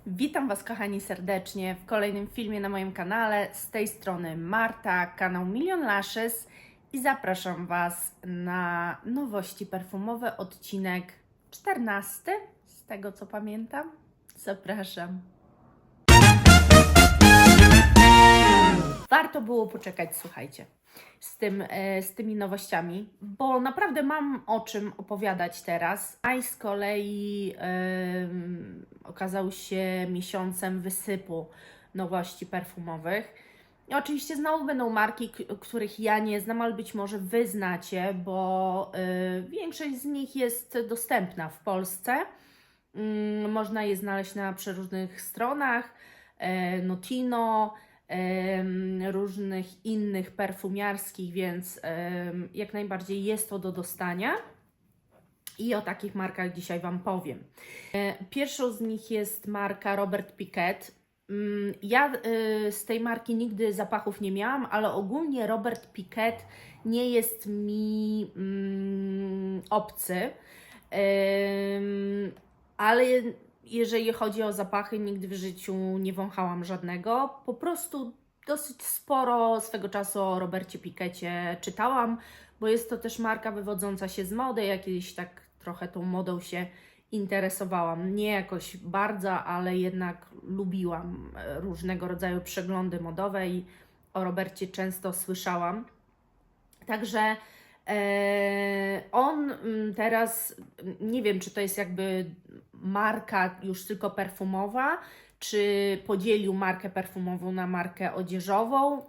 Witam Was, kochani, serdecznie w kolejnym filmie na moim kanale. Z tej strony Marta, kanał Million Lashes i zapraszam Was na nowości perfumowe, odcinek 14, z tego co pamiętam. Zapraszam. Warto było poczekać, słuchajcie, z tymi nowościami, bo naprawdę mam o czym opowiadać teraz. Maj z kolei okazał się miesiącem wysypu nowości perfumowych. I oczywiście znowu będą marki, których ja nie znam, ale być może Wy znacie, bo większość z nich jest dostępna w Polsce. Można je znaleźć na przeróżnych stronach, Notino, różnych innych perfumiarskich, więc jak najbardziej jest to do dostania. I o takich markach dzisiaj Wam powiem. Pierwszą z nich jest marka Robert Piquet. Ja z tej marki nigdy zapachów nie miałam, ale ogólnie Robert Piquet nie jest mi obcy. Ale jeżeli chodzi o zapachy, nigdy w życiu nie wąchałam żadnego. Po prostu dosyć sporo swego czasu o Robercie Piquecie czytałam, bo jest to też marka wywodząca się z mody. Ja kiedyś tak trochę tą modą się interesowałam. Nie jakoś bardzo, ale jednak lubiłam różnego rodzaju przeglądy modowe i o Robercie często słyszałam. Także on teraz, nie wiem, czy to jest jakby marka już tylko perfumowa, czy podzielił markę perfumową na markę odzieżową.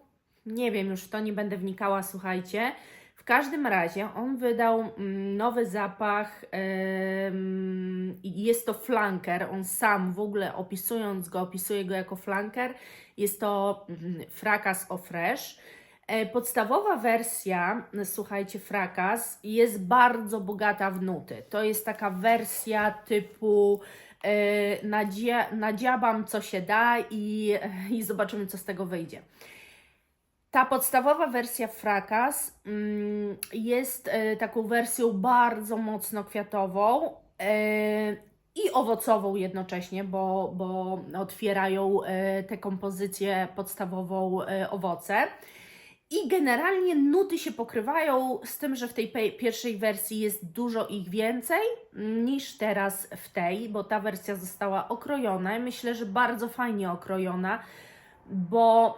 Nie wiem, już w to nie będę wnikała, słuchajcie. W każdym razie on wydał nowy zapach i jest to flanker. On sam w ogóle opisuje go jako flanker. Jest to Fracas Eau Fraiche. Podstawowa wersja, słuchajcie, Fracas jest bardzo bogata w nuty. To jest taka wersja typu nadziabam co się da i zobaczymy, co z tego wyjdzie. Ta podstawowa wersja Fracas jest taką wersją bardzo mocno kwiatową i owocową jednocześnie, bo otwierają tę kompozycję podstawową owoce. I generalnie nuty się pokrywają, z tym, że w tej pierwszej wersji jest dużo ich więcej niż teraz w tej, bo ta wersja została okrojona. Myślę, że bardzo fajnie okrojona, bo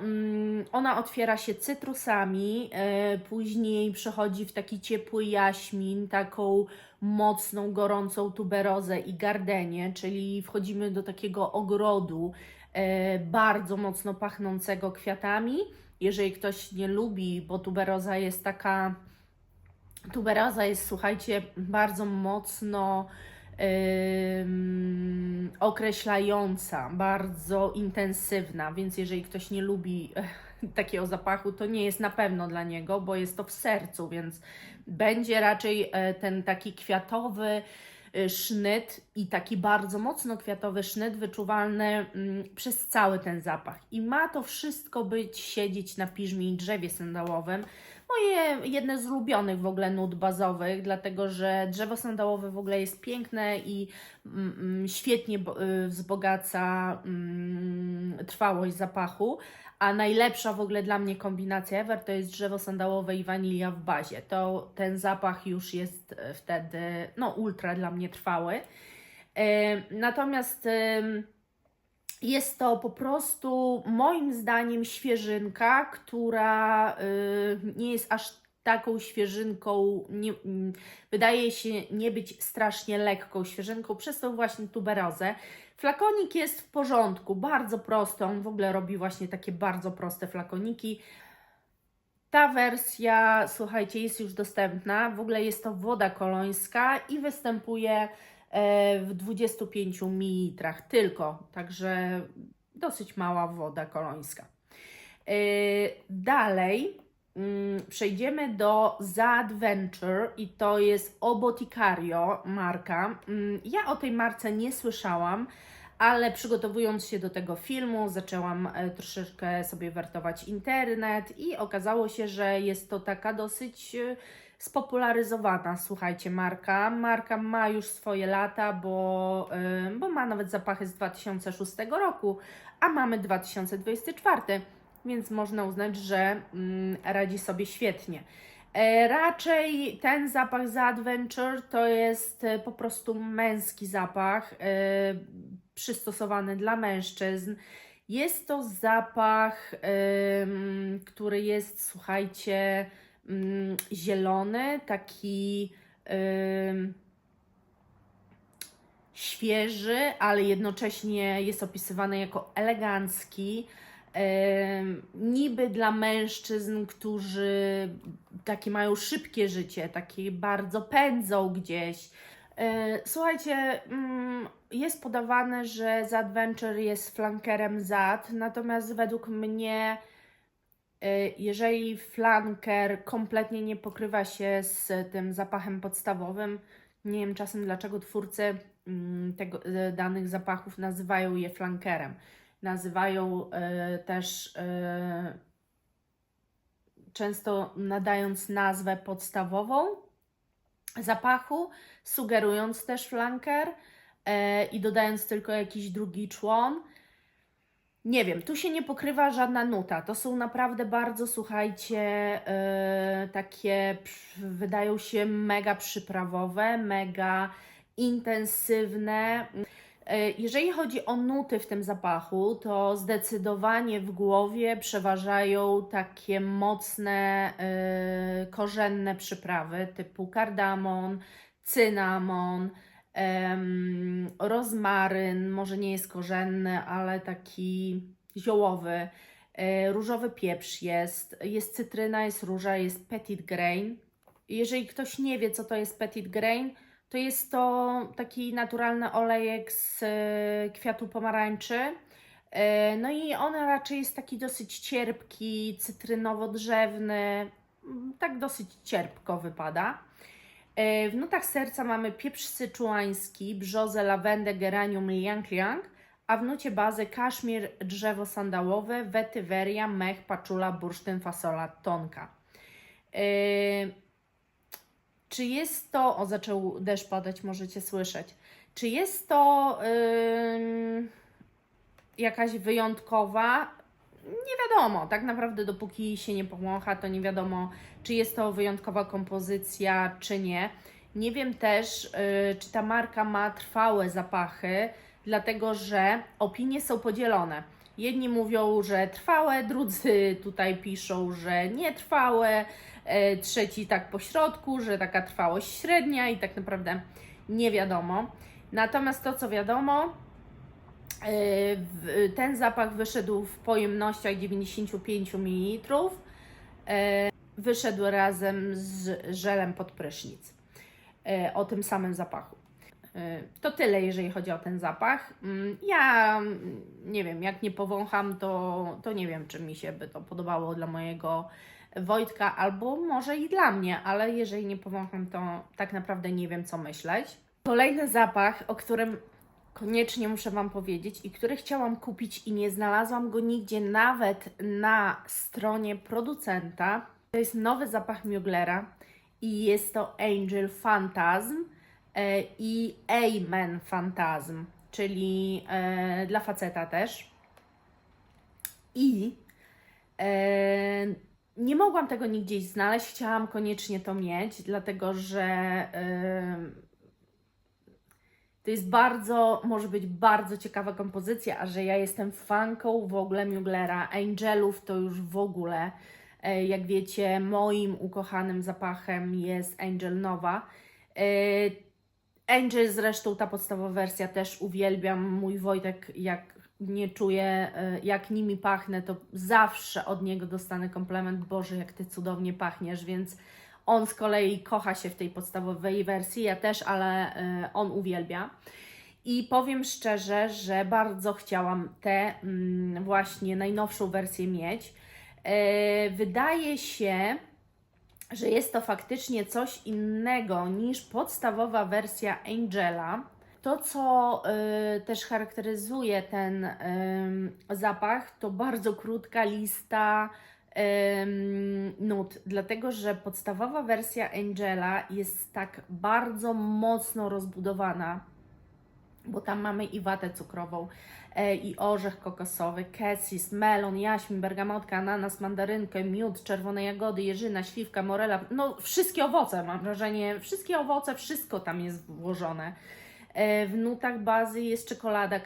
ona otwiera się cytrusami, później przechodzi w taki ciepły jaśmin, taką mocną, gorącą tuberozę i gardenię, czyli wchodzimy do takiego ogrodu bardzo mocno pachnącego kwiatami. Jeżeli ktoś nie lubi, bo tuberoza jest, słuchajcie, bardzo mocno określająca, bardzo intensywna, więc jeżeli ktoś nie lubi takiego zapachu, to nie jest na pewno dla niego, bo jest to w sercu, więc będzie raczej ten taki kwiatowy sznyt i taki bardzo mocno kwiatowy sznyt wyczuwalny przez cały ten zapach. I ma to wszystko siedzieć na piżmie i drzewie sandałowym. Moje jedne z ulubionych w ogóle nut bazowych, dlatego że drzewo sandałowe w ogóle jest piękne i świetnie wzbogaca trwałość zapachu. A najlepsza w ogóle dla mnie kombinacja ever to jest drzewo sandałowe i wanilia w bazie. Ten zapach już jest wtedy ultra dla mnie trwały. Natomiast jest to po prostu moim zdaniem świeżynka, która nie jest aż taką świeżynką, wydaje się nie być strasznie lekką świeżynką, przez tą właśnie tuberozę. Flakonik jest w porządku, bardzo prosty, on w ogóle robi właśnie takie bardzo proste flakoniki. Ta wersja, słuchajcie, jest już dostępna, w ogóle jest to woda kolońska i występuje w 25 ml tylko, także dosyć mała woda kolońska. Dalej przejdziemy do Z'Adventure i to jest O Boticario marka. Ja o tej marce nie słyszałam, ale przygotowując się do tego filmu, zaczęłam troszeczkę sobie wertować internet i okazało się, że jest to taka dosyć spopularyzowana, słuchajcie, marka. Marka ma już swoje lata, bo ma nawet zapachy z 2006 roku, a mamy 2024, więc można uznać, że radzi sobie świetnie. Raczej ten zapach z Adventure to jest po prostu męski zapach, przystosowany dla mężczyzn. Jest to zapach, który jest, słuchajcie, zielony, taki świeży, ale jednocześnie jest opisywany jako elegancki. Niby dla mężczyzn, którzy takie mają szybkie życie, takie bardzo pędzą gdzieś. Słuchajcie, jest podawane, że z Adventure jest flankerem ZAD, natomiast według mnie, jeżeli flanker kompletnie nie pokrywa się z tym zapachem podstawowym, nie wiem czasem dlaczego twórcy danych zapachów nazywają je flankerem. Nazywają też często nadając nazwę podstawową zapachu, sugerując też flanker i dodając tylko jakiś drugi człon. Nie wiem, tu się nie pokrywa żadna nuta. To są naprawdę bardzo, słuchajcie, takie wydają się mega przyprawowe, mega intensywne. Jeżeli chodzi o nuty w tym zapachu, to zdecydowanie w głowie przeważają takie mocne, korzenne przyprawy typu kardamon, cynamon, rozmaryn, może nie jest korzenny, ale taki ziołowy, różowy pieprz jest cytryna, jest róża, jest petit grain. Jeżeli ktoś nie wie, co to jest petit grain, to jest to taki naturalny olejek z kwiatu pomarańczy. No i on raczej jest taki dosyć cierpki, cytrynowo-drzewny, tak dosyć cierpko wypada. W nutach serca mamy pieprz syczuański, brzozę, lawendę, geranium, liang-liang, a w nucie bazy kaszmir, drzewo sandałowe, wetyweria, mech, paczula, bursztyn, fasola, tonka. Czy jest to... O, zaczął deszcz padać, możecie słyszeć. Czy jest to jakaś wyjątkowa? Nie wiadomo. Tak naprawdę dopóki się nie powącha, to nie wiadomo, czy jest to wyjątkowa kompozycja, czy nie. Nie wiem też, czy ta marka ma trwałe zapachy, dlatego że opinie są podzielone. Jedni mówią, że trwałe, drudzy tutaj piszą, że nietrwałe, trzeci tak po środku, że taka trwałość średnia i tak naprawdę nie wiadomo. Natomiast to, co wiadomo, ten zapach wyszedł w pojemnościach 95 ml. Wyszedł razem z żelem pod prysznic. O tym samym zapachu. To tyle, jeżeli chodzi o ten zapach. Ja nie wiem, jak nie powącham, to nie wiem, czy mi się by to podobało dla mojego Wojtka, albo może i dla mnie, ale jeżeli nie powącham, to tak naprawdę nie wiem, co myśleć. Kolejny zapach, o którym koniecznie muszę Wam powiedzieć i który chciałam kupić i nie znalazłam go nigdzie, nawet na stronie producenta. To jest nowy zapach Muglera i jest to Angel Phantasm i Amen Phantasm, czyli dla faceta też. I nie mogłam tego nigdzie znaleźć, chciałam koniecznie to mieć, dlatego że to jest może być bardzo ciekawa kompozycja, a że ja jestem fanką w ogóle Muglera, Angelów to już w ogóle. Jak wiecie, moim ukochanym zapachem jest Angel Nowa. Angel zresztą, ta podstawowa wersja też uwielbiam. Mój Wojtek, jak nie czuje, jak nimi pachnę, to zawsze od niego dostanę komplement. Boże, jak Ty cudownie pachniesz, więc on z kolei kocha się w tej podstawowej wersji, ja też, ale on uwielbia. I powiem szczerze, że bardzo chciałam tę właśnie najnowszą wersję mieć. Wydaje się, że jest to faktycznie coś innego niż podstawowa wersja Angela. To, co też charakteryzuje ten zapach, to bardzo krótka lista nut, dlatego że podstawowa wersja Angela jest tak bardzo mocno rozbudowana, bo tam mamy i watę cukrową, i orzech kokosowy, cassis, melon, jaśmin, bergamotka, ananas, mandarynkę, miód, czerwone jagody, jeżyna, śliwka, morela, no wszystkie owoce, mam wrażenie, wszystkie owoce, wszystko tam jest włożone. W nutach bazy jest czekolada,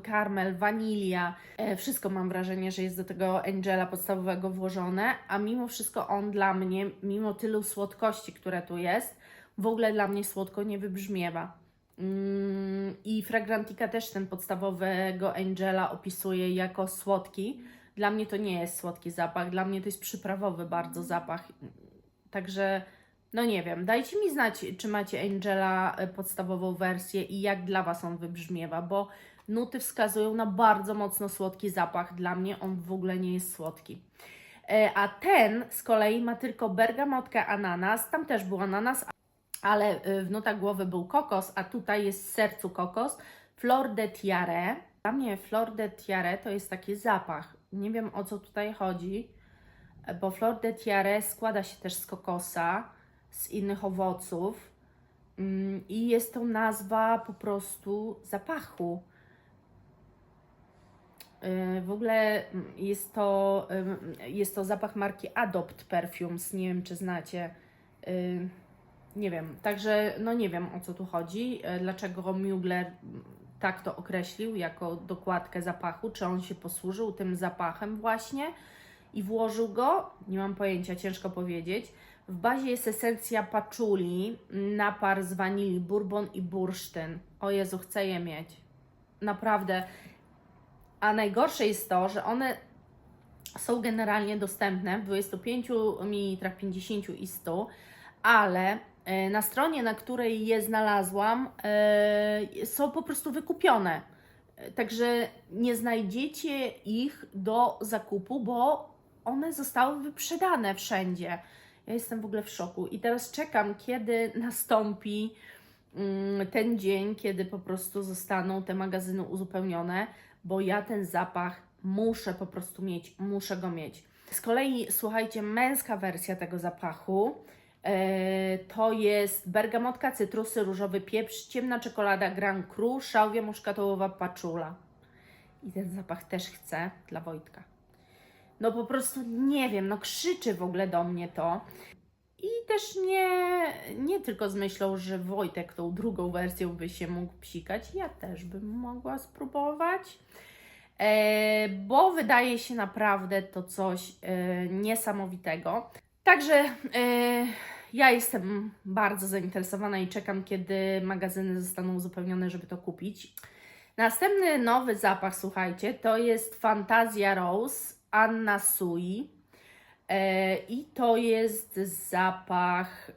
karmel, wanilia. Wszystko mam wrażenie, że jest do tego Angela podstawowego włożone, a mimo wszystko on dla mnie, mimo tylu słodkości, które tu jest, w ogóle dla mnie słodko nie wybrzmiewa. I Fragrantica też ten podstawowego Angela opisuje jako słodki. Dla mnie to nie jest słodki zapach, dla mnie to jest przyprawowy bardzo zapach. Także no nie wiem, dajcie mi znać, czy macie Angela podstawową wersję i jak dla Was on wybrzmiewa, bo nuty wskazują na bardzo mocno słodki zapach. Dla mnie on w ogóle nie jest słodki. A ten z kolei ma tylko bergamotkę, ananas, tam też był ananas, ale w nutach głowy był kokos, a tutaj jest w sercu kokos. Flor de Tiare. Dla mnie Flor de Tiare to jest taki zapach. Nie wiem, o co tutaj chodzi, bo Flor de Tiare składa się też z kokosa, z innych owoców i jest to nazwa po prostu zapachu. W ogóle jest to zapach marki Adopt Perfumes, nie wiem, czy znacie. Nie wiem, także no nie wiem, o co tu chodzi, dlaczego Mugler tak to określił jako dokładkę zapachu, czy on się posłużył tym zapachem właśnie i włożył go, nie mam pojęcia, ciężko powiedzieć. W bazie jest esencja patchouli, napar z wanilii, bourbon i bursztyn. O Jezu, chcę je mieć. Naprawdę. A najgorsze jest to, że one są generalnie dostępne w 25 ml, 50 i 100, ale na stronie, na której je znalazłam, są po prostu wykupione. Także nie znajdziecie ich do zakupu, bo one zostały wyprzedane wszędzie. Ja jestem w ogóle w szoku i teraz czekam, kiedy nastąpi ten dzień, kiedy po prostu zostaną te magazyny uzupełnione, bo ja ten zapach muszę po prostu mieć, muszę go mieć. Z kolei, słuchajcie, męska wersja tego zapachu to jest bergamotka, cytrusy, różowy pieprz, ciemna czekolada Grand Cru, szałwia muszkatołowa paczula. I ten zapach też chcę dla Wojtka. No po prostu nie wiem, no krzyczy w ogóle do mnie to. I też nie tylko z myślą, że Wojtek tą drugą wersją by się mógł psikać, ja też bym mogła spróbować, bo wydaje się naprawdę to coś niesamowitego. Także ja jestem bardzo zainteresowana i czekam, kiedy magazyny zostaną uzupełnione, żeby to kupić. Następny nowy zapach, słuchajcie, to jest Fantasia Rose Anna Sui. I to jest zapach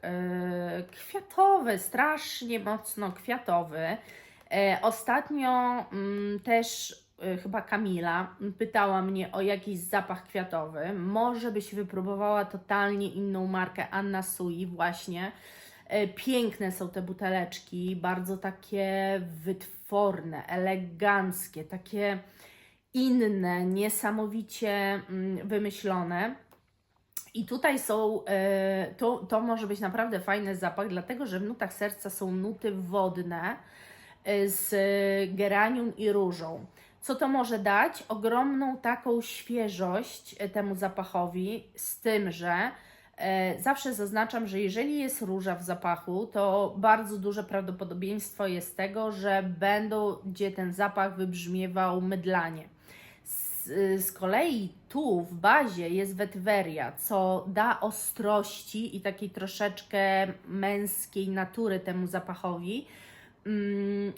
kwiatowy, strasznie mocno kwiatowy. Ostatnio też chyba Kamila pytała mnie o jakiś zapach kwiatowy. Może byś wypróbowała totalnie inną markę Anna Sui właśnie. Piękne są te buteleczki, bardzo takie wytworne, eleganckie, takie inne, niesamowicie wymyślone. I tutaj są, to może być naprawdę fajny zapach, dlatego że w nutach serca są nuty wodne z geranium i różą. Co to może dać? Ogromną taką świeżość temu zapachowi, z tym, że zawsze zaznaczam, że jeżeli jest róża w zapachu, to bardzo duże prawdopodobieństwo jest tego, że będzie ten zapach wybrzmiewał mydlanie. Z kolei tu w bazie jest wetyweria, co da ostrości i takiej troszeczkę męskiej natury temu zapachowi.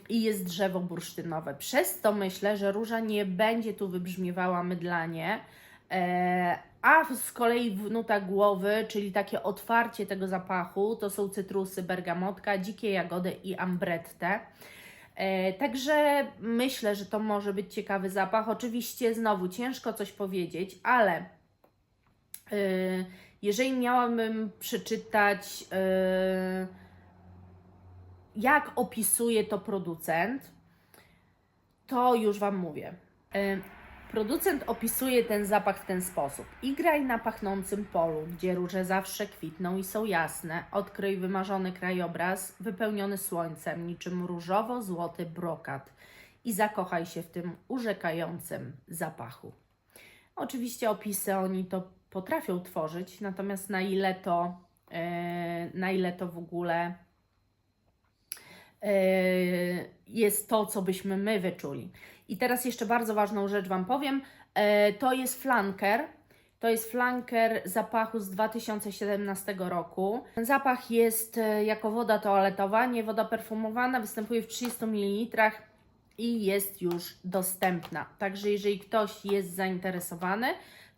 I jest drzewo bursztynowe. Przez to myślę, że róża nie będzie tu wybrzmiewała mydlanie, a z kolei w nutach głowy, czyli takie otwarcie tego zapachu, to są cytrusy, bergamotka, dzikie jagody i ambrette. Także myślę, że to może być ciekawy zapach. Oczywiście znowu ciężko coś powiedzieć, ale jeżeli miałabym przeczytać, jak opisuje to producent, to już Wam mówię. Producent opisuje ten zapach w ten sposób. Igraj na pachnącym polu, gdzie róże zawsze kwitną i są jasne. Odkryj wymarzony krajobraz, wypełniony słońcem, niczym różowo-złoty brokat i zakochaj się w tym urzekającym zapachu. Oczywiście opisy oni to potrafią tworzyć, natomiast na ile to w ogóle jest to, co byśmy my wyczuli. I teraz jeszcze bardzo ważną rzecz Wam powiem. To jest flanker. To jest flanker zapachu z 2017 roku. Ten zapach jest jako woda toaletowa, nie woda perfumowana, występuje w 300 ml i jest już dostępna. Także jeżeli ktoś jest zainteresowany,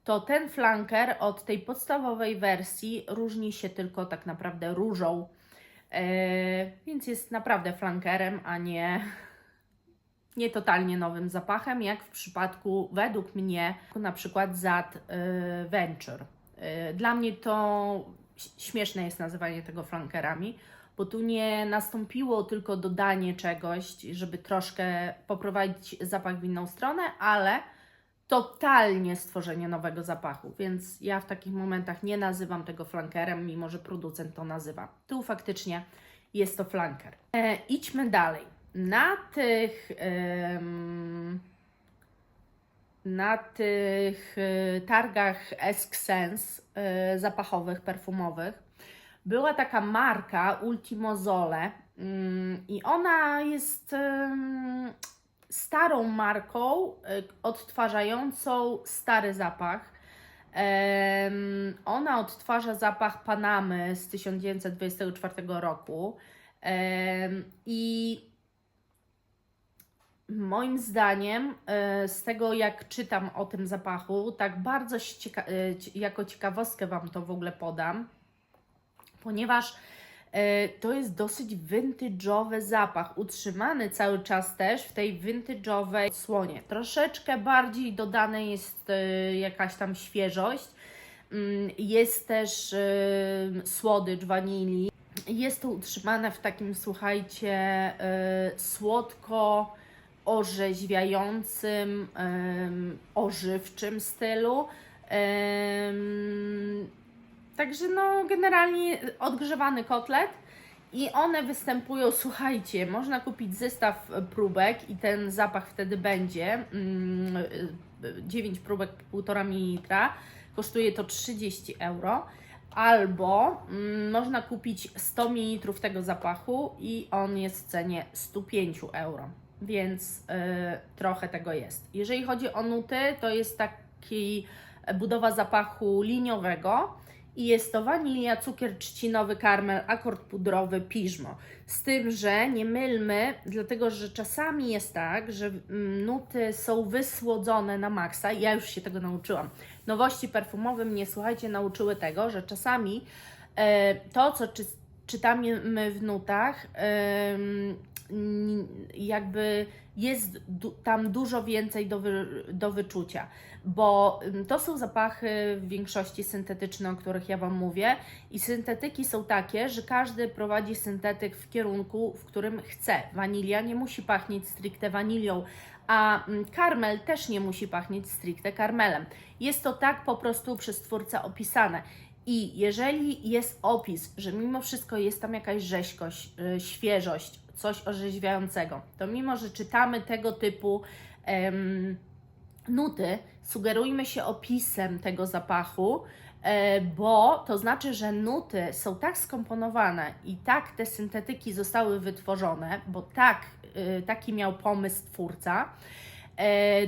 to ten flanker od tej podstawowej wersji różni się tylko tak naprawdę różą. Więc jest naprawdę flankerem, a nie totalnie nowym zapachem, jak w przypadku, według mnie, na przykład ZAD Venture. Dla mnie to śmieszne jest nazywanie tego flankerami, bo tu nie nastąpiło tylko dodanie czegoś, żeby troszkę poprowadzić zapach w inną stronę, ale totalnie stworzenie nowego zapachu, więc ja w takich momentach nie nazywam tego flankerem, mimo że producent to nazywa. Tu faktycznie jest to flanker. Idźmy dalej. Na tych targach Essence zapachowych, perfumowych była taka marka Ultimo Sole i ona jest starą marką odtwarzającą stary zapach. Ona odtwarza zapach Panamy z 1924 roku i moim zdaniem, z tego jak czytam o tym zapachu, tak bardzo jako ciekawostkę Wam to w ogóle podam, ponieważ to jest dosyć vintage'owy zapach, utrzymany cały czas też w tej vintage'owej odsłonie. Troszeczkę bardziej dodane jest jakaś tam świeżość, jest też słodycz wanilii. Jest to utrzymane w takim, słuchajcie, słodko orzeźwiającym, ożywczym stylu. Także no generalnie odgrzewany kotlet i one występują, słuchajcie, można kupić zestaw próbek i ten zapach wtedy będzie 9 próbek 1,5 ml, kosztuje to 30 euro, albo można kupić 100 ml tego zapachu i on jest w cenie 105 euro, więc trochę tego jest. Jeżeli chodzi o nuty, to jest taki budowa zapachu liniowego i jest to wanilia, cukier trzcinowy, karmel, akord pudrowy, piżmo. Z tym, że nie mylmy, dlatego że czasami jest tak, że nuty są wysłodzone na maksa. Ja już się tego nauczyłam. Nowości perfumowe mnie, słuchajcie, nauczyły tego, że czasami to, co czytamy w nutach, jakby jest tam dużo więcej do wyczucia, bo to są zapachy w większości syntetyczne, o których ja Wam mówię, i syntetyki są takie, że każdy prowadzi syntetyk w kierunku, w którym chce. Wanilia nie musi pachnieć stricte wanilią, a karmel też nie musi pachnieć stricte karmelem. Jest to tak po prostu przez twórcę opisane. I jeżeli jest opis, że mimo wszystko jest tam jakaś rzeźkość, świeżość, coś orzeźwiającego, to mimo, że czytamy tego typu nuty, sugerujmy się opisem tego zapachu, bo to znaczy, że nuty są tak skomponowane i tak te syntetyki zostały wytworzone, bo taki miał pomysł twórca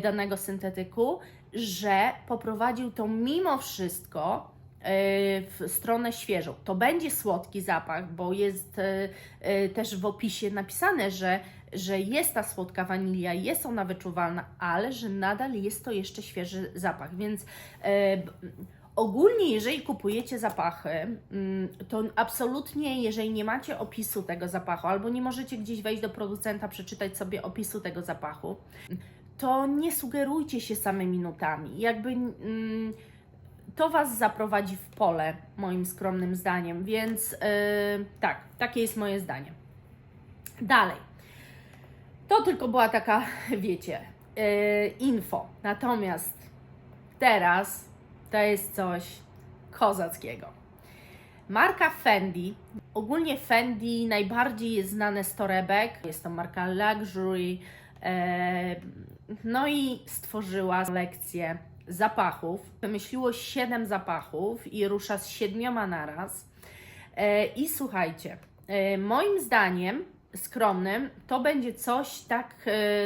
danego syntetyku, że poprowadził to mimo wszystko w stronę świeżą. To będzie słodki zapach, bo jest też w opisie napisane, że jest ta słodka wanilia, jest ona wyczuwalna, ale że nadal jest to jeszcze świeży zapach, więc ogólnie jeżeli kupujecie zapachy, to absolutnie, jeżeli nie macie opisu tego zapachu, albo nie możecie gdzieś wejść do producenta, przeczytać sobie opisu tego zapachu, to nie sugerujcie się samymi nutami. Jakby to Was zaprowadzi w pole, moim skromnym zdaniem, więc tak, takie jest moje zdanie. Dalej. To tylko była taka, wiecie, info. Natomiast teraz to jest coś kozackiego. Marka Fendi, ogólnie Fendi najbardziej jest znane z torebek, jest to marka luxury, no i stworzyła kolekcję zapachów. Wymyśliło 7 zapachów i rusza z 7 naraz. I słuchajcie, moim zdaniem skromnym to będzie coś tak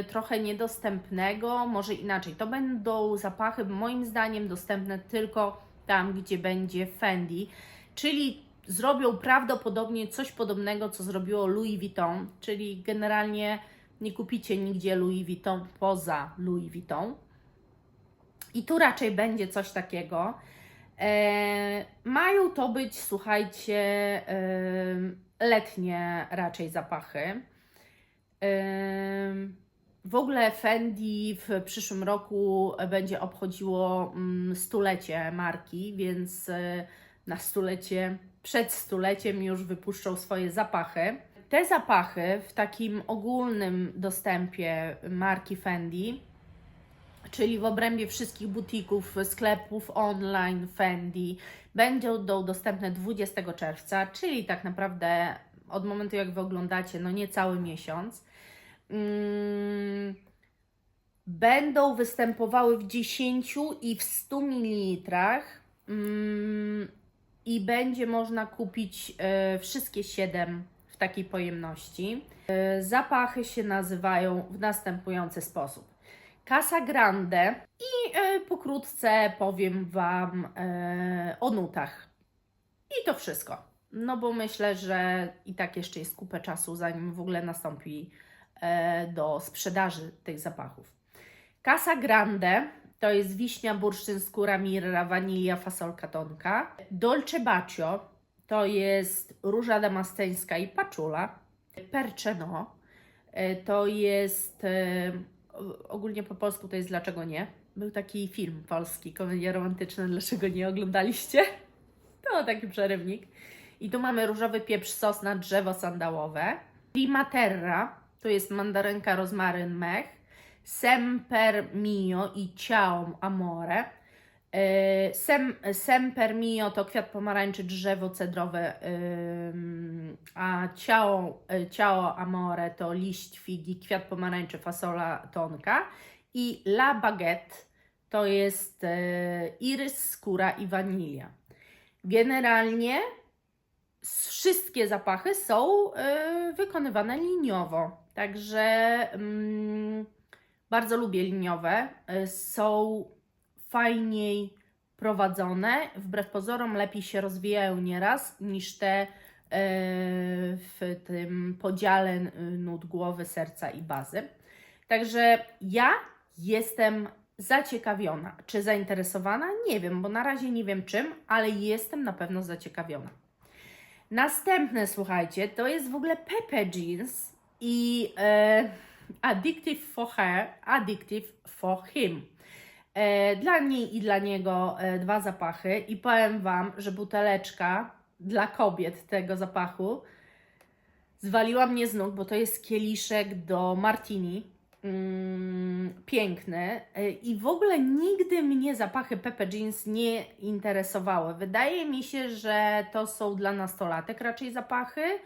trochę niedostępnego, może inaczej. To będą zapachy moim zdaniem dostępne tylko tam, gdzie będzie Fendi, czyli zrobią prawdopodobnie coś podobnego, co zrobiło Louis Vuitton, czyli generalnie nie kupicie nigdzie Louis Vuitton poza Louis Vuitton. I tu raczej będzie coś takiego. Mają to być, słuchajcie, letnie raczej zapachy. W ogóle Fendi w przyszłym roku będzie obchodziło stulecie marki, więc na stulecie, przed stuleciem już wypuszczą swoje zapachy. Te zapachy w takim ogólnym dostępie marki Fendi, czyli w obrębie wszystkich butików, sklepów online Fendi, będą dostępne 20 czerwca, czyli tak naprawdę od momentu jak Wy oglądacie, no niecały miesiąc. Będą występowały w 10 i w 100 ml i będzie można kupić wszystkie 7 w takiej pojemności. Zapachy się nazywają w następujący sposób. Casa Grande i pokrótce powiem Wam o nutach. I to wszystko. No bo myślę, że i tak jeszcze jest kupę czasu, zanim w ogóle nastąpi do sprzedaży tych zapachów. Casa Grande to jest wiśnia, bursztyn, skóra, mirra, wanilia, fasolka tonka. Dolce Bacio to jest róża damasteńska i paczula. Perceno to jest... ogólnie po polsku to jest Dlaczego nie? Był taki film polski, komedia romantyczna, Dlaczego nie oglądaliście? To taki przerywnik. I tu mamy różowy pieprz, sosna, drzewo sandałowe. Primaterra to jest mandarynka, rozmaryn, mech. Semper Mio i Ciao Amore. Semper Mio to kwiat pomarańczy, drzewo cedrowe, a Ciao Amore to liść figi, kwiat pomarańczy, fasola tonka. I La Baguette to jest irys, skóra i wanilia. Generalnie wszystkie zapachy są wykonywane liniowo, także bardzo lubię liniowe. Są fajniej prowadzone, wbrew pozorom lepiej się rozwijają nieraz niż te w tym podziale nut głowy, serca i bazy. Także ja jestem zaciekawiona. Czy zainteresowana? Nie wiem, bo na razie nie wiem czym, ale jestem na pewno zaciekawiona. Następne, słuchajcie, to jest w ogóle Pepe Jeans i Addictive for Her, Addictive for Him. Dla niej i dla niego 2 zapachy i powiem Wam, że buteleczka dla kobiet tego zapachu zwaliła mnie z nóg, bo to jest kieliszek do martini, piękny i w ogóle nigdy mnie zapachy Pepe Jeans nie interesowały. Wydaje mi się, że to są dla nastolatek raczej zapachy,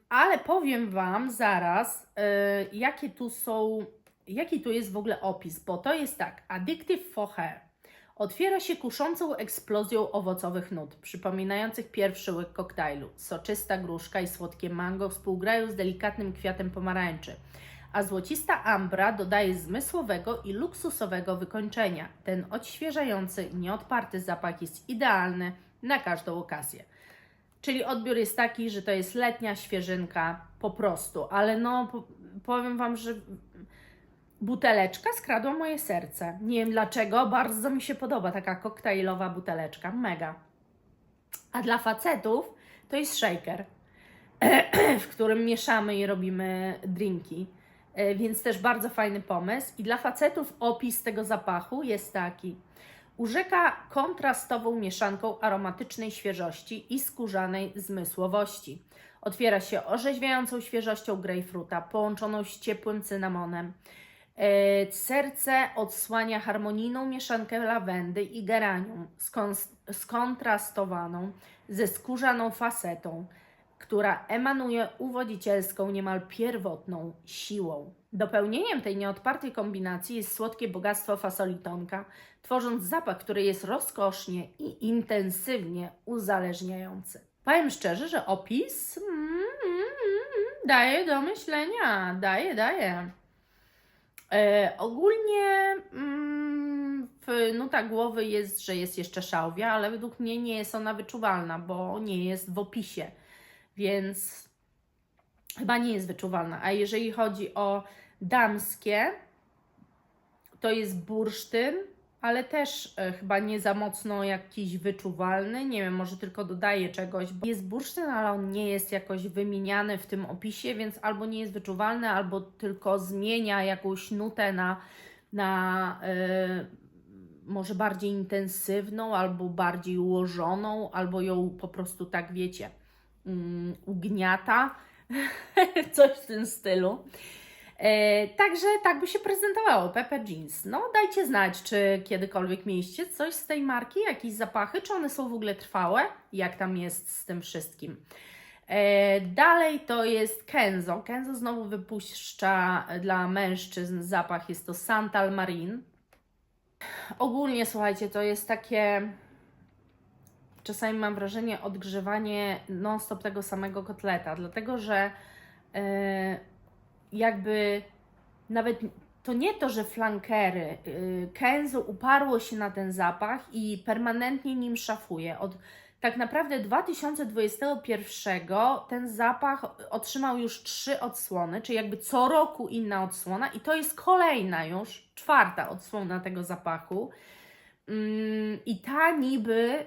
ale powiem Wam zaraz, jaki tu jest w ogóle opis, bo to jest tak, Addictive for Her. Otwiera się kuszącą eksplozją owocowych nut, przypominających pierwszy łyk koktajlu. Soczysta gruszka i słodkie mango współgrają z delikatnym kwiatem pomarańczy, a złocista ambra dodaje zmysłowego i luksusowego wykończenia. Ten odświeżający i nieodparty zapach jest idealny na każdą okazję. Czyli odbiór jest taki, że to jest letnia świeżynka po prostu, ale no powiem Wam, że buteleczka skradła moje serce. Nie wiem dlaczego, bardzo mi się podoba taka koktajlowa buteleczka, mega. A dla facetów to jest shaker, w którym mieszamy i robimy drinki, więc też bardzo fajny pomysł. I dla facetów opis tego zapachu jest taki. Urzeka kontrastową mieszanką aromatycznej świeżości i skórzanej zmysłowości. Otwiera się orzeźwiającą świeżością grejpfruta, połączoną z ciepłym cynamonem. Serce odsłania harmonijną mieszankę lawendy i geranium skontrastowaną ze skórzaną facetą, która emanuje uwodzicielską, niemal pierwotną siłą. Dopełnieniem tej nieodpartej kombinacji jest słodkie bogactwo fasoli tonka, tworząc zapach, który jest rozkosznie i intensywnie uzależniający. Powiem szczerze, że opis daje do myślenia, daje. Ogólnie w nutach głowy jest, że jest jeszcze szałwia, ale według mnie nie jest ona wyczuwalna, bo nie jest w opisie, więc chyba nie jest wyczuwalna. A jeżeli chodzi o damskie, to jest bursztyn, ale też chyba nie za mocno jakiś wyczuwalny. Nie wiem, może tylko dodaję czegoś, bo jest bursztyn, ale on nie jest jakoś wymieniany w tym opisie, więc albo nie jest wyczuwalny, albo tylko zmienia jakąś nutę na może bardziej intensywną, albo bardziej ułożoną, albo ją po prostu tak, wiecie, ugniata. Coś w tym stylu. Także tak by się prezentowało Pepper Jeans. No dajcie znać, czy kiedykolwiek mieliście coś z tej marki, jakieś zapachy, czy one są w ogóle trwałe, jak tam jest z tym wszystkim. Dalej to jest Kenzo. Kenzo znowu wypuszcza dla mężczyzn zapach, jest to Santal Marine. Ogólnie słuchajcie, to jest takie, czasami mam wrażenie, odgrzewanie non-stop tego samego kotleta, dlatego że jakby nawet to nie to, że flankery, Kenzo uparło się na ten zapach i permanentnie nim szafuje. Od tak naprawdę 2021 ten zapach otrzymał już 3 odsłony, czyli jakby co roku inna odsłona i to jest kolejna już, 4. odsłona tego zapachu. I ta niby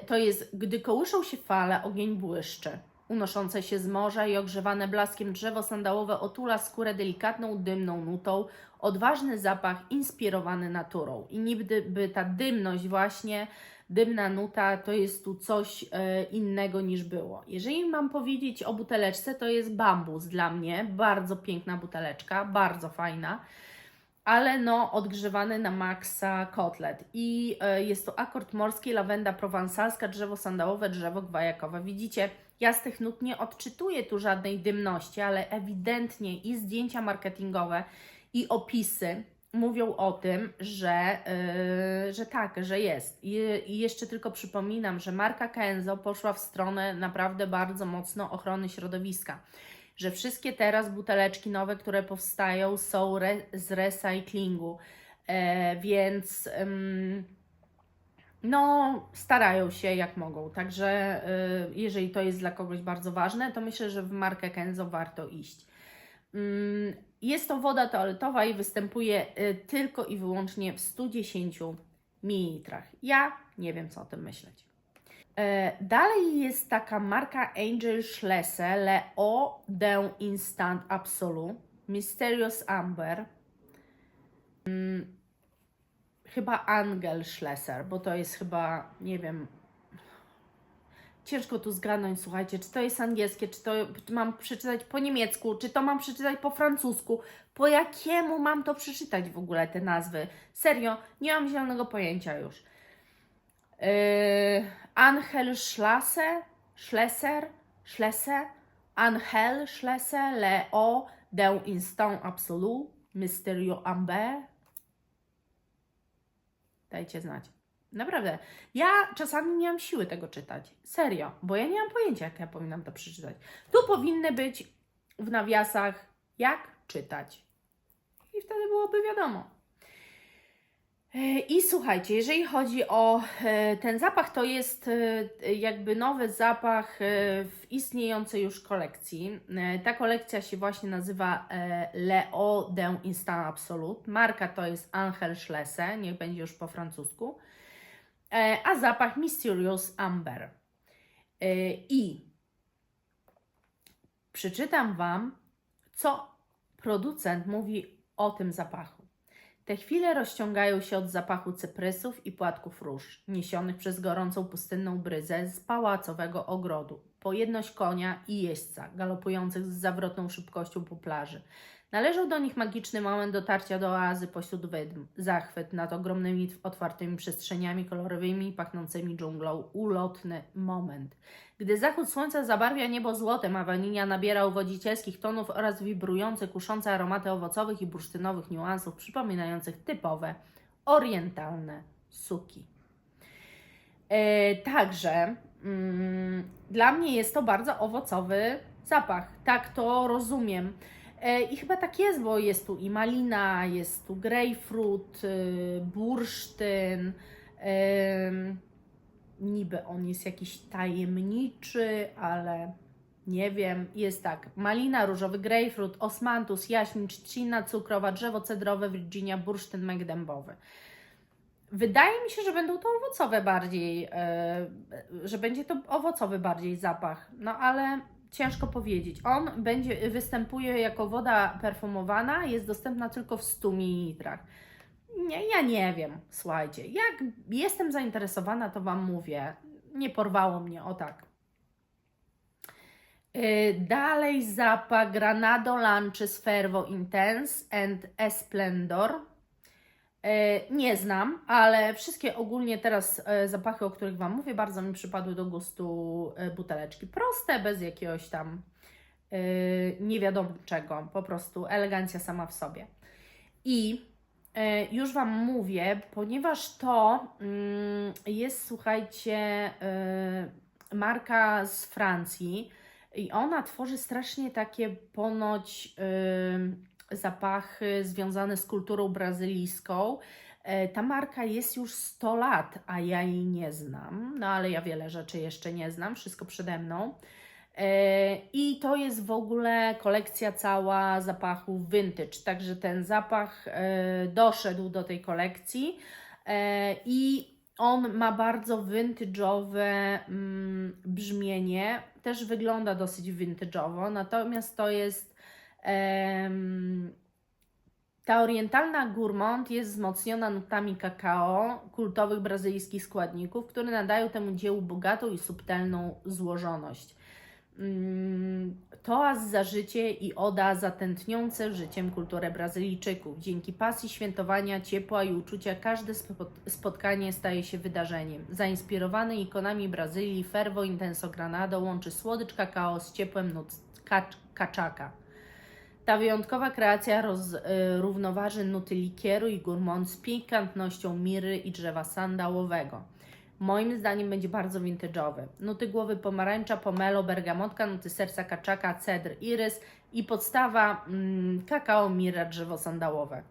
to jest, gdy kołyszą się fale, ogień błyszczy. Unoszące się z morza i ogrzewane blaskiem drzewo sandałowe otula skórę delikatną, dymną nutą, odważny zapach inspirowany naturą. I niby ta dymność właśnie, dymna nuta, to jest tu coś innego niż było. Jeżeli mam powiedzieć o buteleczce, to jest bambus dla mnie, bardzo piękna buteleczka, bardzo fajna, ale no odgrzewany na maksa kotlet. I jest to akord morski, lawenda prowansalska, drzewo sandałowe, drzewo gwajakowe. Widzicie, ja z tych nut nie odczytuję tu żadnej dymności, ale ewidentnie i zdjęcia marketingowe, i opisy mówią o tym, że tak, że jest. I jeszcze tylko przypominam, że marka Kenzo poszła w stronę naprawdę bardzo mocno ochrony środowiska. Że wszystkie teraz buteleczki nowe, które powstają, są z recyklingu, więc no starają się jak mogą. Także jeżeli to jest dla kogoś bardzo ważne, to myślę, że w markę Kenzo warto iść. Jest to woda toaletowa i występuje tylko i wyłącznie w 110 ml. Ja nie wiem, co o tym myśleć. Dalej jest taka marka Angel Schlesse Le Eau d'Instant Absolu Mysterious Amber. Chyba Angel Schlesser, bo to jest chyba, nie wiem, ciężko tu zgadnąć, słuchajcie, czy to jest angielskie, czy to mam przeczytać po niemiecku, czy to mam przeczytać po francusku, po jakiemu mam to przeczytać w ogóle te nazwy. Serio, nie mam zielonego pojęcia już. Angel Schlesser, Angel Schlesser, Le Eau d'Instant Absolu, Mysterio Amber. Dajcie znać. Naprawdę, ja czasami nie mam siły tego czytać. Serio, bo ja nie mam pojęcia, jak ja powinnam to przeczytać. Tu powinny być w nawiasach, jak czytać. I wtedy byłoby wiadomo. I słuchajcie, jeżeli chodzi o ten zapach, to jest jakby nowy zapach w istniejącej już kolekcji. Ta kolekcja się właśnie nazywa Le Eau d'Instant Absolu. Marka to jest Angel Schlesse, niech będzie już po francusku. A zapach Mysterious Amber. I przeczytam Wam, co producent mówi o tym zapachu. Te chwile rozciągają się od zapachu cyprysów i płatków róż, niesionych przez gorącą pustynną bryzę z pałacowego ogrodu, po jedność konia i jeźdźca, galopujących z zawrotną szybkością po plaży. Należał do nich magiczny moment dotarcia do oazy pośród wydm, zachwyt nad ogromnymi, otwartymi przestrzeniami kolorowymi, pachnącymi dżunglą, ulotny moment. Gdy zachód słońca zabarwia niebo złotem, a wanilia nabiera uwodzicielskich tonów oraz wibrujące, kuszące aromaty owocowych i bursztynowych niuansów przypominających typowe, orientalne suki. Także dla mnie jest to bardzo owocowy zapach, tak to rozumiem. I chyba tak jest, bo jest tu i malina, jest tu grejpfrut, bursztyn, niby on jest jakiś tajemniczy, ale nie wiem, jest tak, malina, różowy grejpfrut, osmantus, jaśmin, trzcina cukrowa, drzewo cedrowe, Virginia, bursztyn megdębowy. Wydaje mi się, że będą to owocowe bardziej, że będzie to owocowy bardziej zapach, no ale ciężko powiedzieć. On występuje jako woda perfumowana, jest dostępna tylko w 100 ml. Ja nie wiem, słuchajcie, jak jestem zainteresowana, to Wam mówię, nie porwało mnie, o tak. Dalej zapach Granado Lanches Fervo Intense and Esplendor. Nie znam, ale wszystkie ogólnie teraz zapachy, o których Wam mówię, bardzo mi przypadły do gustu buteleczki. Proste, bez jakiegoś tam nie wiadomo czego, po prostu elegancja sama w sobie. I już Wam mówię, ponieważ to jest, słuchajcie, marka z Francji i ona tworzy strasznie takie ponoć zapachy związane z kulturą brazylijską. Ta marka jest już 100 lat, a ja jej nie znam, no ale ja wiele rzeczy jeszcze nie znam, wszystko przede mną. I to jest w ogóle kolekcja cała zapachów vintage, także ten zapach doszedł do tej kolekcji i on ma bardzo vintage'owe brzmienie, też wygląda dosyć vintage'owo, natomiast to jest ta orientalna gourmand jest wzmocniona nutami kakao, kultowych brazylijskich składników, które nadają temu dziełu bogatą i subtelną złożoność. Toast za życie i oda za tętniące życiem kulturę Brazylijczyków. Dzięki pasji świętowania, ciepła i uczucia każde spotkanie staje się wydarzeniem. Zainspirowany ikonami Brazylii, Fervo Intenso Granado łączy słodycz kakao z ciepłem nut kaczaka. Ta wyjątkowa kreacja równoważy nuty likieru i gourmand z pikantnością miry i drzewa sandałowego. Moim zdaniem będzie bardzo vintage'owy. Nuty głowy pomarańcza, pomelo, bergamotka, nuty serca kaczaka, cedr, irys i podstawa kakao, mira, drzewo sandałowe.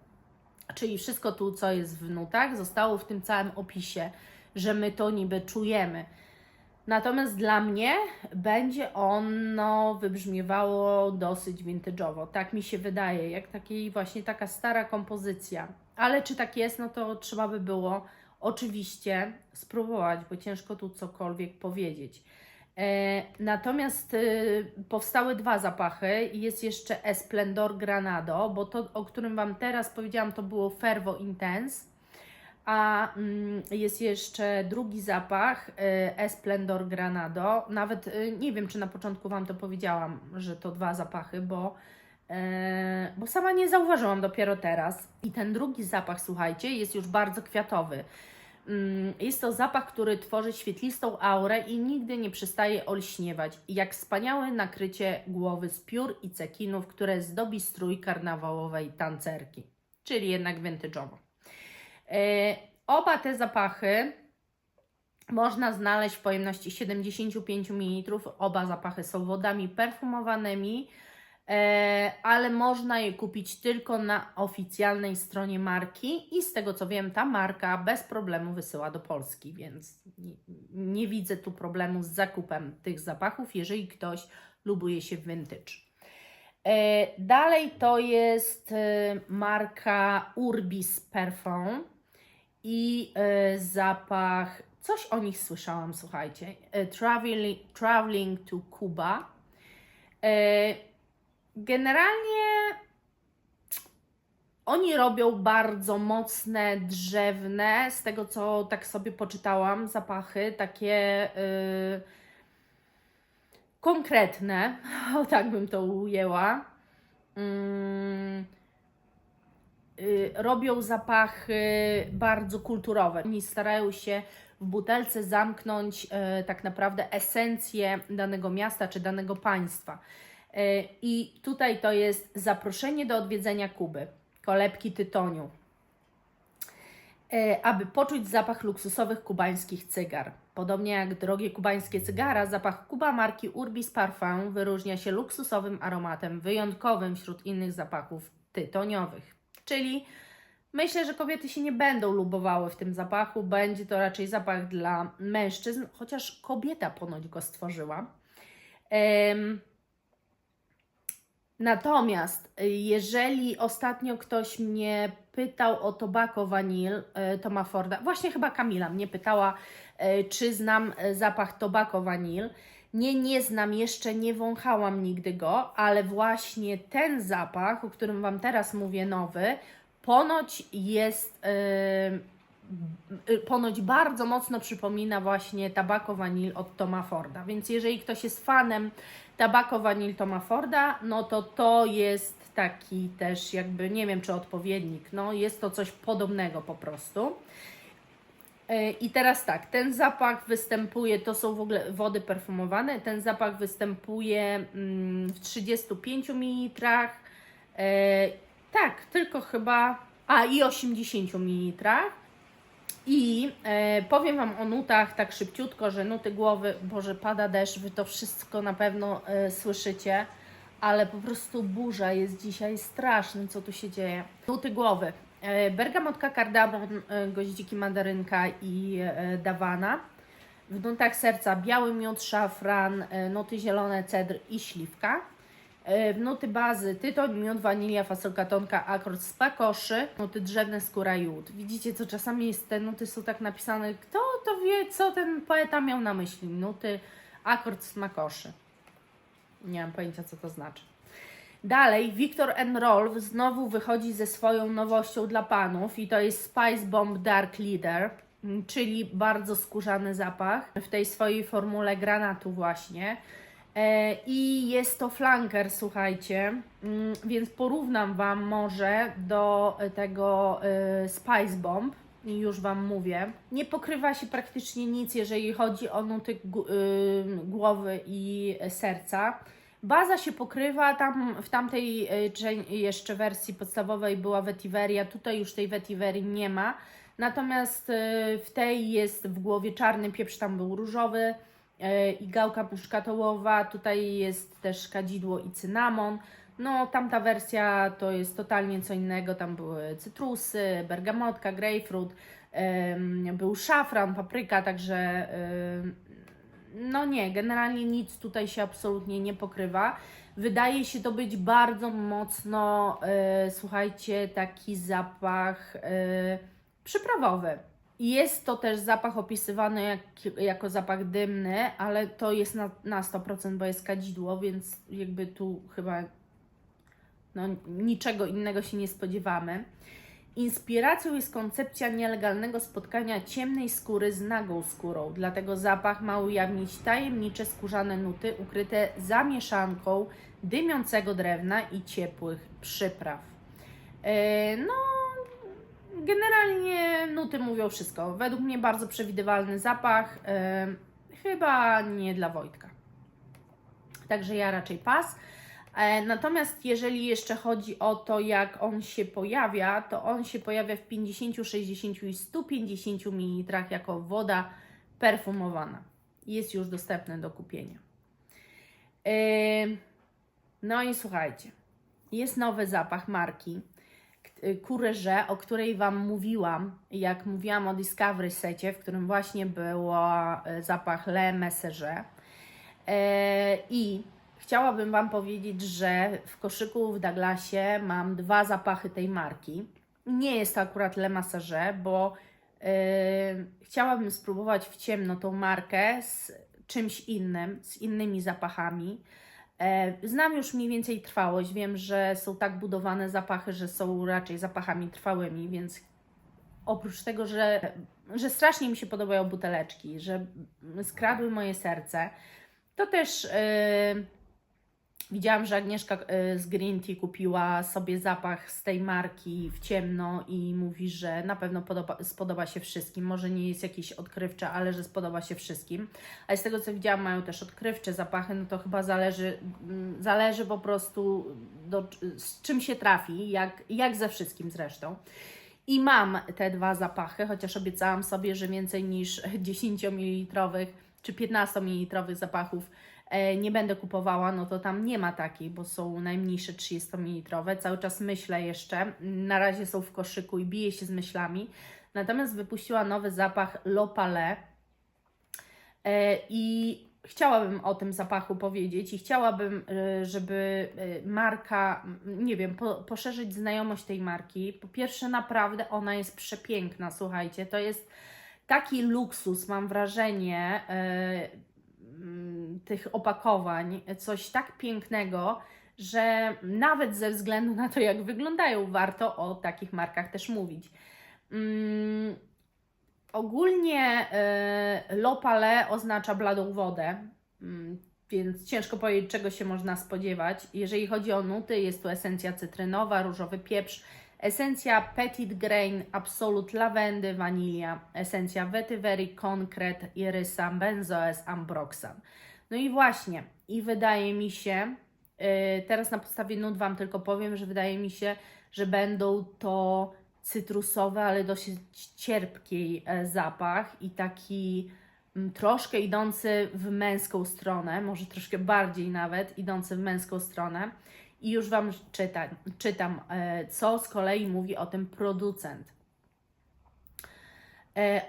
Czyli wszystko tu, co jest w nutach, zostało w tym całym opisie, że my to niby czujemy. Natomiast dla mnie będzie ono wybrzmiewało dosyć vintage'owo. Tak mi się wydaje, jak właśnie taka stara kompozycja. Ale czy tak jest, no to trzeba by było oczywiście spróbować, bo ciężko tu cokolwiek powiedzieć. Natomiast powstały dwa zapachy. Jest jeszcze Esplendor Granado, bo to, o którym Wam teraz powiedziałam, to było Fervo Intense. A jest jeszcze drugi zapach, Esplendor Granado. Nawet nie wiem, czy na początku Wam to powiedziałam, że to dwa zapachy, bo sama nie zauważyłam dopiero teraz. I ten drugi zapach, słuchajcie, jest już bardzo kwiatowy. Jest to zapach, który tworzy świetlistą aurę i nigdy nie przestaje olśniewać. Jak wspaniałe nakrycie głowy z piór i cekinów, które zdobi strój karnawałowej tancerki. Czyli jednak vintage'owo. Oba te zapachy można znaleźć w pojemności 75 ml. Oba zapachy są wodami perfumowanymi, ale można je kupić tylko na oficjalnej stronie marki i z tego co wiem, ta marka bez problemu wysyła do Polski, więc nie widzę tu problemu z zakupem tych zapachów, jeżeli ktoś lubuje się vintage. Dalej to jest marka Urbis Parfum i zapach, coś o nich słyszałam, słuchajcie, Traveling to Cuba. Generalnie oni robią bardzo mocne, drzewne, z tego co tak sobie poczytałam, zapachy takie konkretne, o tak bym to ujęła. robią zapachy bardzo kulturowe. Oni starają się w butelce zamknąć tak naprawdę esencję danego miasta czy danego państwa. I tutaj to jest zaproszenie do odwiedzenia Kuby, kolebki tytoniu, aby poczuć zapach luksusowych kubańskich cygar. Podobnie jak drogie kubańskie cygara, zapach Kuba marki Urbis Parfum wyróżnia się luksusowym aromatem, wyjątkowym wśród innych zapachów tytoniowych. Czyli myślę, że kobiety się nie będą lubowały w tym zapachu, będzie to raczej zapach dla mężczyzn, chociaż kobieta ponoć go stworzyła. Natomiast jeżeli ostatnio ktoś mnie pytał o Tobacco Vanille Toma Forda, właśnie chyba Kamila mnie pytała, czy znam zapach Tobacco Vanille. Nie znam, jeszcze nie wąchałam nigdy go, ale właśnie ten zapach, o którym Wam teraz mówię, nowy, ponoć bardzo mocno przypomina właśnie Tobacco Vanille od Toma Forda. Więc jeżeli ktoś jest fanem Tobacco Vanille Toma Forda, no to jest taki też jakby, nie wiem czy odpowiednik, no jest to coś podobnego po prostu. I teraz tak, ten zapach występuje, to są w ogóle wody perfumowane, ten zapach występuje w 35 ml, tak, tylko chyba, i 80 ml. I powiem Wam o nutach tak szybciutko, że nuty głowy, Boże, pada deszcz, Wy to wszystko na pewno słyszycie, ale po prostu burza jest dzisiaj, straszny, co tu się dzieje. Nuty głowy. Bergamotka, kardamon, goździki, mandarynka i dawana. W nutach serca biały miód, szafran, nuty zielone, cedr i śliwka. W nuty bazy tytoń, miód, wanilia, fasolka tonka, akord z pakoszy, nuty drzewne, skóra i łód. Widzicie, co czasami te nuty są tak napisane, kto to wie, co ten poeta miał na myśli. Nuty, akord z makoszy. Nie mam pojęcia, co to znaczy. Dalej, Viktor & Rolf znowu wychodzi ze swoją nowością dla panów i to jest Spice Bomb Dark Leather, czyli bardzo skórzany zapach w tej swojej formule granatu właśnie. I jest to flanker, słuchajcie, więc porównam Wam może do tego Spice Bomb i już Wam mówię. Nie pokrywa się praktycznie nic, jeżeli chodzi o nuty głowy i serca. Baza się pokrywa, tam w tamtej jeszcze wersji podstawowej była vetiveria, tutaj już tej vetiverii nie ma. Natomiast w tej jest w głowie czarny pieprz, tam był różowy i gałka muszkatołowa, tutaj jest też kadzidło i cynamon. No tamta wersja to jest totalnie co innego, tam były cytrusy, bergamotka, grapefruit, był szafran, papryka, także no nie, generalnie nic tutaj się absolutnie nie pokrywa. Wydaje się to być bardzo mocno, słuchajcie, taki zapach przyprawowy. Jest to też zapach opisywany jako zapach dymny, ale to jest na 100%, bo jest kadzidło, więc jakby tu chyba niczego innego się nie spodziewamy. Inspiracją jest koncepcja nielegalnego spotkania ciemnej skóry z nagą skórą, dlatego zapach ma ujawnić tajemnicze skórzane nuty ukryte za mieszanką dymiącego drewna i ciepłych przypraw. No, generalnie nuty mówią wszystko. Według mnie bardzo przewidywalny zapach, chyba nie dla Wojtka. Także ja raczej pas. Natomiast jeżeli jeszcze chodzi o to, jak on się pojawia, to on się pojawia w 50, 60 i 150 ml jako woda perfumowana. Jest już dostępny do kupienia. No i słuchajcie, jest nowy zapach marki Courrèges, o której Wam mówiłam, jak mówiłam o Discovery Secie, w którym właśnie był zapach Le Messager. I chciałabym Wam powiedzieć, że w koszyku w Douglasie mam dwa zapachy tej marki. Nie jest to akurat Le Messager, bo chciałabym spróbować w ciemno tą markę z czymś innym, z innymi zapachami. Znam już mniej więcej trwałość, wiem, że są tak budowane zapachy, że są raczej zapachami trwałymi, więc oprócz tego, że strasznie mi się podobają buteleczki, że skradły moje serce, to też Widziałam, że Agnieszka z Green Tea kupiła sobie zapach z tej marki w ciemno i mówi, że na pewno spodoba się wszystkim. Może nie jest jakiś odkrywczy, ale że spodoba się wszystkim. Ale z tego co widziałam, mają też odkrywcze zapachy, no to chyba zależy po prostu z czym się trafi, jak ze wszystkim zresztą. I mam te dwa zapachy, chociaż obiecałam sobie, że więcej niż 10 ml czy 15 ml zapachów nie będę kupowała, no to tam nie ma takiej, bo są najmniejsze 30 ml. Cały czas myślę jeszcze, na razie są w koszyku i biję się z myślami. Natomiast wypuściła nowy zapach L'Eau Palais i chciałabym o tym zapachu powiedzieć i chciałabym, żeby marka, nie wiem, poszerzyć znajomość tej marki. Po pierwsze, naprawdę ona jest przepiękna, słuchajcie, to jest taki luksus, mam wrażenie, tych opakowań, coś tak pięknego, że nawet ze względu na to, jak wyglądają, warto o takich markach też mówić. Ogólnie L'Eau Palais oznacza bladą wodę, więc ciężko powiedzieć, czego się można spodziewać. Jeżeli chodzi o nuty, jest to esencja cytrynowa, różowy pieprz, esencja Petit Grain, Absolute lawendy, wanilia, esencja Vetiver, Concrete, irysa, benzoes, ambroxan. No i właśnie, i wydaje mi się, teraz na podstawie nut Wam tylko powiem, że wydaje mi się, że będą to cytrusowy, ale dosyć cierpki zapach i taki troszkę idący w męską stronę, może troszkę bardziej nawet idący w męską stronę. I już Wam czytam, co z kolei mówi o tym producent.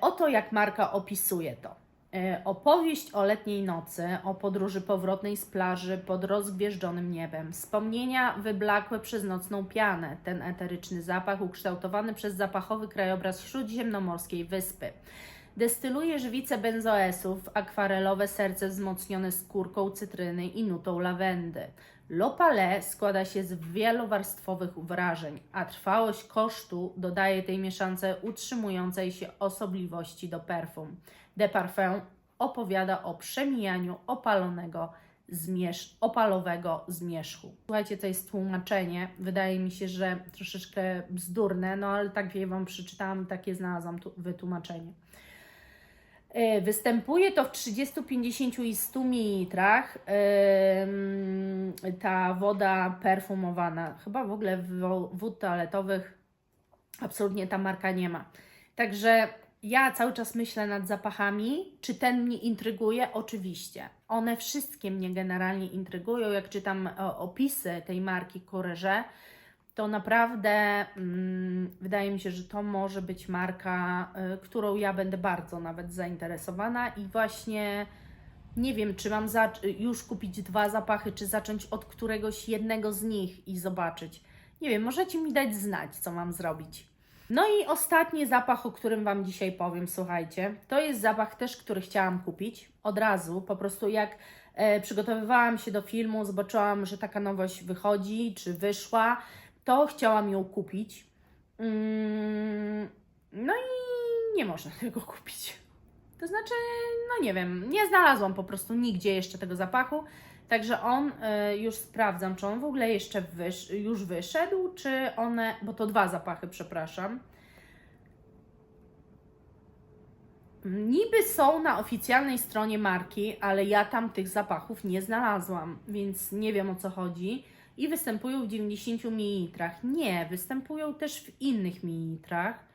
Oto jak marka opisuje to. Opowieść o letniej nocy, o podróży powrotnej z plaży pod rozgwieżdżonym niebem. Wspomnienia wyblakłe przez nocną pianę. Ten eteryczny zapach ukształtowany przez zapachowy krajobraz śródziemnomorskiej wyspy. Destyluje żywicę benzoesów, akwarelowe serce wzmocnione skórką cytryny i nutą lawendy. L'Eau Palais składa się z wielowarstwowych wrażeń, a trwałość kosztu dodaje tej mieszance utrzymującej się osobliwości do perfum. De Parfum opowiada o przemijaniu opalowego zmierzchu. Słuchajcie, to jest tłumaczenie. Wydaje mi się, że troszeczkę bzdurne, no ale tak je Wam przeczytałam, takie znalazłam wytłumaczenie. Występuje to w 30, 50 i 100 ml. Ta woda perfumowana. Chyba w ogóle wód toaletowych absolutnie ta marka nie ma. Także ja cały czas myślę nad zapachami. Czy ten mnie intryguje? Oczywiście. One wszystkie mnie generalnie intrygują. Jak czytam opisy tej marki Courrèges, to naprawdę wydaje mi się, że to może być marka, którą ja będę bardzo nawet zainteresowana i właśnie nie wiem, czy mam już kupić dwa zapachy, czy zacząć od któregoś jednego z nich i zobaczyć. Nie wiem, możecie mi dać znać, co mam zrobić. No i ostatni zapach, o którym Wam dzisiaj powiem, słuchajcie, to jest zapach też, który chciałam kupić od razu, po prostu jak przygotowywałam się do filmu, zobaczyłam, że taka nowość wychodzi, czy wyszła, to chciałam ją kupić. No i nie można tego kupić. To znaczy, no nie wiem, nie znalazłam po prostu nigdzie jeszcze tego zapachu. Także on, już sprawdzam, czy on w ogóle jeszcze już wyszedł, czy one, bo to dwa zapachy, przepraszam. Niby są na oficjalnej stronie marki, ale ja tam tych zapachów nie znalazłam, więc nie wiem, o co chodzi. I występują w 90 ml. Nie, występują też w innych mililitrach.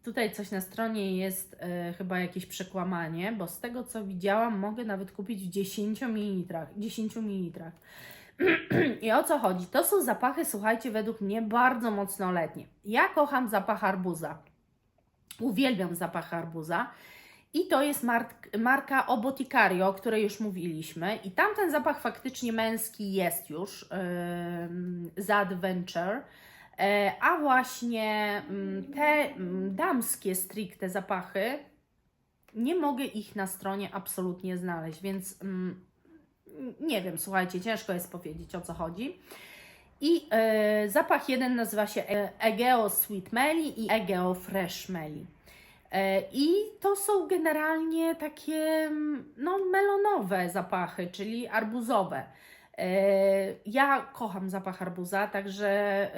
Tutaj coś na stronie jest chyba jakieś przekłamanie, bo z tego co widziałam, mogę nawet kupić w 10 ml. 10 ml. I o co chodzi? To są zapachy, słuchajcie, według mnie bardzo mocno letnie. Ja kocham zapach arbuza. Uwielbiam zapach arbuza. I to jest marka O Boticario, o której już mówiliśmy. I tamten zapach faktycznie męski jest już z Adventure. A właśnie te damskie stricte zapachy, nie mogę ich na stronie absolutnie znaleźć, więc nie wiem, słuchajcie, ciężko jest powiedzieć, o co chodzi. I zapach jeden nazywa się Egeo Sweet Melly i Egeo Fresh Melly. I to są generalnie takie no, melonowe zapachy, czyli arbuzowe. Ja kocham zapach arbuza, także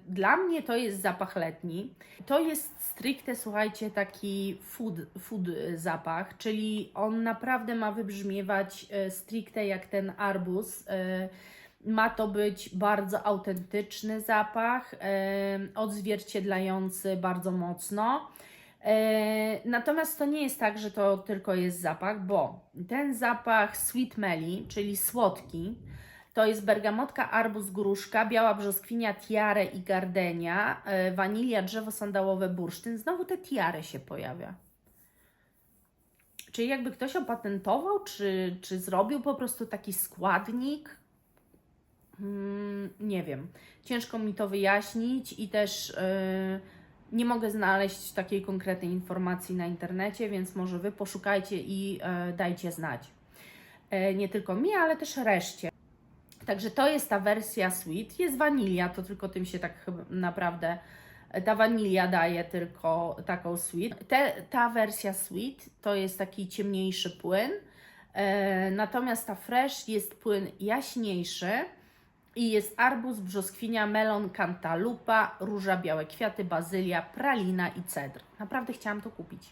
dla mnie to jest zapach letni. To jest stricte, słuchajcie, taki food zapach, czyli on naprawdę ma wybrzmiewać stricte jak ten arbuz. Ma to być bardzo autentyczny zapach, odzwierciedlający bardzo mocno. Natomiast to nie jest tak, że to tylko jest zapach, bo ten zapach sweet melly, czyli słodki, to jest bergamotka, arbuz, gruszka, biała brzoskwinia, tiare i gardenia, wanilia, drzewo sandałowe, bursztyn. Znowu te tiare się pojawia. Czyli jakby ktoś opatentował, czy zrobił po prostu taki składnik? Nie wiem. Ciężko mi to wyjaśnić i też nie mogę znaleźć takiej konkretnej informacji na internecie, więc może Wy poszukajcie i dajcie znać. Nie tylko mi, ale też reszcie. Także to jest ta wersja sweet. Jest wanilia, to tylko tym się tak naprawdę ta wanilia daje tylko taką sweet. Ta wersja sweet to jest taki ciemniejszy płyn, natomiast ta fresh jest płyn jaśniejszy i jest arbuz, brzoskwinia, melon, kantalupa, róża, białe kwiaty, bazylia, pralina i cedr. Naprawdę chciałam to kupić.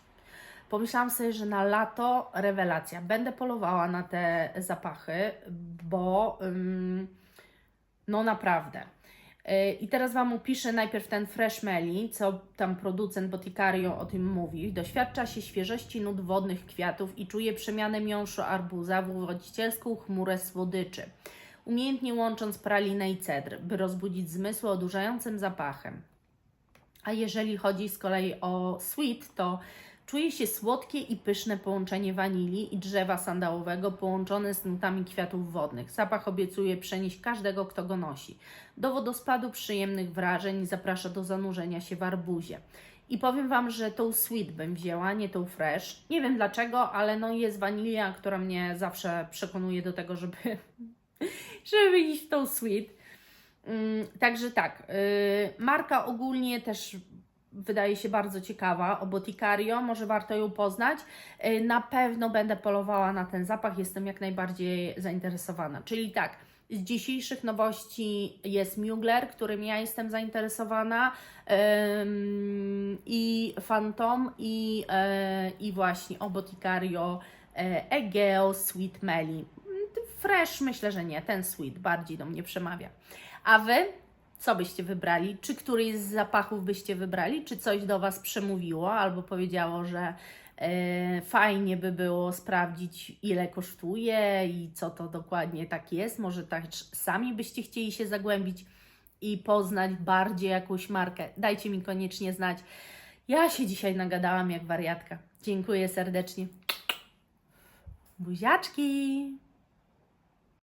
Pomyślałam sobie, że na lato rewelacja. Będę polowała na te zapachy, bo no naprawdę. I teraz Wam opiszę najpierw ten Fresh Melly, co tam producent Boticario o tym mówi. Doświadcza się świeżości nut wodnych kwiatów i czuje przemianę miąższu arbuza w uwodzicielską chmurę słodyczy, umiejętnie łącząc pralinę i cedr, by rozbudzić zmysły odurzającym zapachem. A jeżeli chodzi z kolei o sweet, to czuje się słodkie i pyszne połączenie wanilii i drzewa sandałowego połączone z nutami kwiatów wodnych. Zapach obiecuje przenieść każdego, kto go nosi do wodospadu przyjemnych wrażeń i zaprasza do zanurzenia się w arbuzie. I powiem Wam, że tą sweet bym wzięła, nie tą fresh. Nie wiem dlaczego, ale no jest wanilia, która mnie zawsze przekonuje do tego, żeby iść w tą sweet. Także tak, marka ogólnie też wydaje się bardzo ciekawa, o Boticario, może warto ją poznać. Na pewno będę polowała na ten zapach, jestem jak najbardziej zainteresowana. Czyli tak, z dzisiejszych nowości jest Mugler, którym ja jestem zainteresowana, i Phantom, i właśnie o Boticario Egeo Sweet Melly. Fresh myślę, że nie, ten sweet bardziej do mnie przemawia. A Wy co byście wybrali? Czy któryś z zapachów byście wybrali? Czy coś do Was przemówiło albo powiedziało, że fajnie by było sprawdzić, ile kosztuje i co to dokładnie tak jest? Może tak sami byście chcieli się zagłębić i poznać bardziej jakąś markę? Dajcie mi koniecznie znać. Ja się dzisiaj nagadałam jak wariatka. Dziękuję serdecznie. Buziaczki!